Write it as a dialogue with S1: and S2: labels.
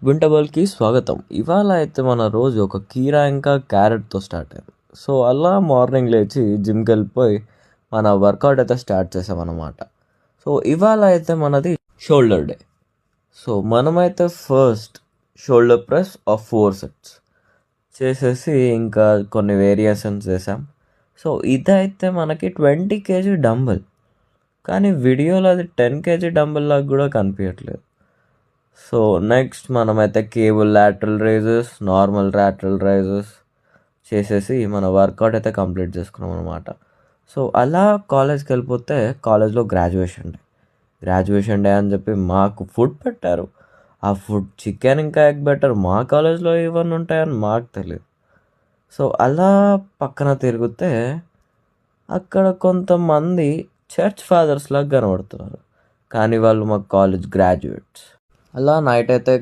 S1: వింటబుల్కి స్వాగతం. ఇవాళ అయితే మన రోజు ఒక కీరా ఇంకా క్యారెట్తో స్టార్ట్ అయింది. సో అలా మార్నింగ్ లేచి జిమ్కి వెళ్ళిపోయి మన వర్కౌట్ అయితే స్టార్ట్ చేసామన్నమాట. సో ఇవాళ అయితే మనది షోల్డర్ డే. సో మనమైతే first shoulder press of 4 sets చేసేసి ఇంకా కొన్ని వేరియేషన్స్ చేసాం. సో ఇదైతే మనకి 20 kg డంబుల్, కానీ వీడియోలో అది 10 kg డంబుల్ లాగా కూడా కనిపించట్లేదు. సో నెక్స్ట్ మనమైతే cable lateral raises, normal lateral raises చేసేసి మన వర్కౌట్ అయితే కంప్లీట్ చేసుకున్నాం అనమాట. సో అలా కాలేజ్కి వెళ్ళిపోతే కాలేజ్లో గ్రాడ్యుయేషన్ డే అని చెప్పి మాకు ఫుడ్ పెట్టారు. ఆ ఫుడ్ చికెన్ ఇంకా ఎగ్ బెటర్. మా కాలేజ్లో ఇవన్నీ ఉంటాయని మాకు తెలియదు. సో అలా పక్కన తిరిగితే అక్కడ కొంతమంది చర్చ్ ఫాదర్స్ లాగా కనబడుతున్నారు, కానీ వాళ్ళు మా కాలేజ్ గ్రాడ్యుయేట్స్. అలా నైట్ అయితే